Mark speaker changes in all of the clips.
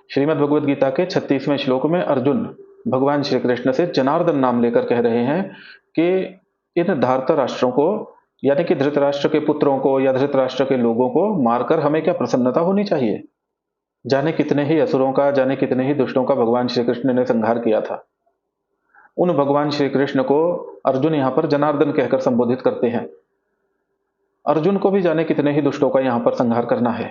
Speaker 1: श्रीमद् भगवद गीता के 36वें श्लोक में अर्जुन भगवान श्री कृष्ण से जनार्दन नाम लेकर कह रहे हैं कि इन धार्तराष्ट्रों को, यानी कि धृतराष्ट्र के पुत्रों को या धृतराष्ट्र के लोगों को मारकर हमें क्या प्रसन्नता होनी चाहिए। जाने कितने ही असुरों का, जाने कितने ही दुष्टों का भगवान श्री कृष्ण ने संहार किया था। उन भगवान श्री कृष्ण को अर्जुन यहां पर जनार्दन कहकर संबोधित करते हैं। अर्जुन को भी जाने कितने ही दुष्टों का यहां पर संहार करना है।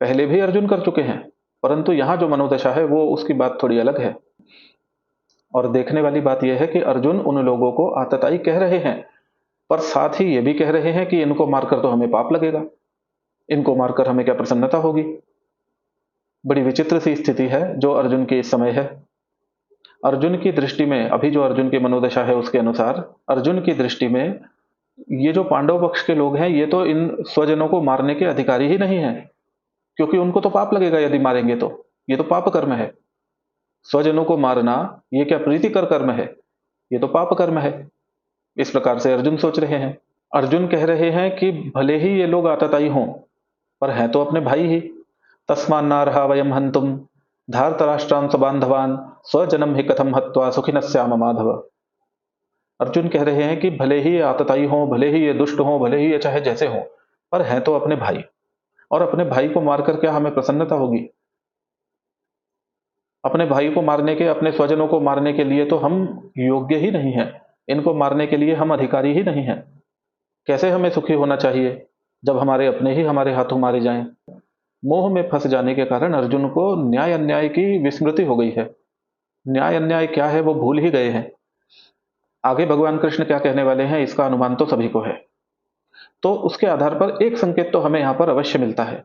Speaker 1: पहले भी अर्जुन कर चुके हैं, परंतु यहां जो मनोदशा है वो उसकी बात थोड़ी अलग है। और देखने वाली बात यह है कि अर्जुन उन लोगों को आतताई कह रहे हैं, पर साथ ही ये भी कह रहे हैं कि इनको मारकर तो हमें पाप लगेगा, इनको मारकर हमें क्या प्रसन्नता होगी। बड़ी विचित्र सी स्थिति है जो अर्जुन की इस समय है। अर्जुन की दृष्टि में, अभी जो अर्जुन की मनोदशा है उसके अनुसार, अर्जुन की दृष्टि में ये जो पांडव पक्ष के लोग हैं ये तो इन स्वजनों को मारने के अधिकारी ही नहीं है, क्योंकि उनको तो पाप लगेगा यदि मारेंगे तो। ये तो पाप कर्म है। स्वजनों को मारना ये क्या प्रीतिकर कर्म है? ये तो पाप कर्म है। इस प्रकार से अर्जुन सोच रहे हैं। अर्जुन कह रहे हैं कि भले ही ये लोग आतताई हों, पर हैं तो अपने भाई ही। तस्मान्नार्हा वयम हंतुम धार्तराष्ट्रान् स्वबान्धवान् स्वजनम हि कथम हत्वा सुखिनः स्याम माधव। अर्जुन कह रहे हैं कि भले ही ये आतताई हों, भले ही ये दुष्ट हों, भले ही ये चाहे जैसे हों, पर हैं तो अपने भाई, और अपने भाई को मारकर क्या हमें प्रसन्नता होगी? अपने भाई को मारने के, अपने स्वजनों को मारने के लिए तो हम योग्य ही नहीं हैं। इनको मारने के लिए हम अधिकारी ही नहीं हैं। कैसे हमें सुखी होना चाहिए जब हमारे अपने ही हमारे हाथों मारे जाएं। मोह में फंस जाने के कारण अर्जुन को न्याय अन्याय की विस्मृति हो गई है। न्याय अन्याय क्या है वो भूल ही गए हैं। आगे भगवान कृष्ण क्या कहने वाले हैं इसका अनुमान तो सभी को है। तो उसके आधार पर एक संकेत तो हमें यहां पर अवश्य मिलता है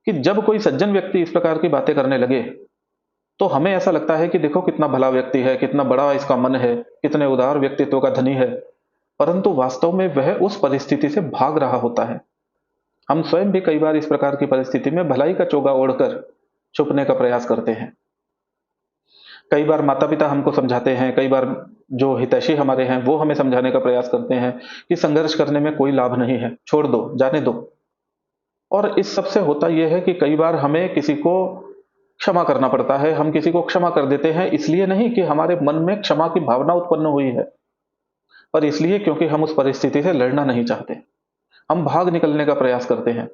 Speaker 1: कि जब कोई सज्जन व्यक्ति इस प्रकार की बातें करने लगे तो हमें ऐसा लगता है कि देखो कितना भला व्यक्ति है, कितना बड़ा इसका मन है, कितने उदार व्यक्तित्व का धनी है। परंतु वास्तव में वह उस परिस्थिति से भाग रहा होता है। हम स्वयं भी कई बार इस प्रकार की परिस्थिति में भलाई का चोगा ओढ़कर छुपने का प्रयास करते हैं। कई बार माता पिता हमको समझाते हैं, कई बार जो हितैषी हमारे हैं वो हमें समझाने का प्रयास करते हैं कि संघर्ष करने में कोई लाभ नहीं है, छोड़ दो, जाने दो। और इस सबसे होता यह है कि कई बार हमें किसी को क्षमा करना पड़ता है। हम किसी को क्षमा कर देते हैं इसलिए नहीं कि हमारे मन में क्षमा की भावना उत्पन्न हुई है, पर इसलिए क्योंकि हम उस परिस्थिति से लड़ना नहीं चाहते। हम भाग निकलने का प्रयास करते हैं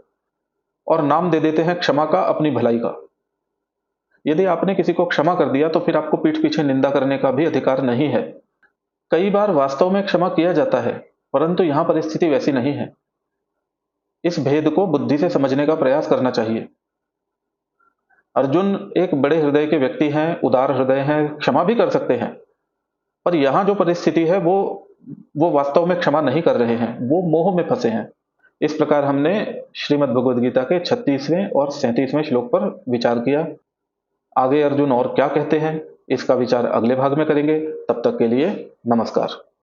Speaker 1: और नाम दे देते हैं क्षमा का अपनी भलाई का। यदि आपने किसी को क्षमा कर दिया तो फिर आपको पीठ पीछे निंदा करने का भी अधिकार नहीं है। कई बार वास्तव में क्षमा किया जाता है, परंतु यहां परिस्थिति वैसी नहीं है। इस भेद को बुद्धि से समझने का प्रयास करना चाहिए। अर्जुन एक बड़े हृदय के व्यक्ति हैं, उदार हृदय हैं, क्षमा भी कर सकते हैं, पर यहां जो परिस्थिति है वो वास्तव में क्षमा नहीं कर रहे हैं, वो मोह में फंसे हैं। इस प्रकार हमने श्रीमद् भगवद गीता के 36वें और 37वें श्लोक पर विचार किया। आगे अर्जुन और क्या कहते हैं इसका विचार अगले भाग में करेंगे। तब तक के लिए नमस्कार।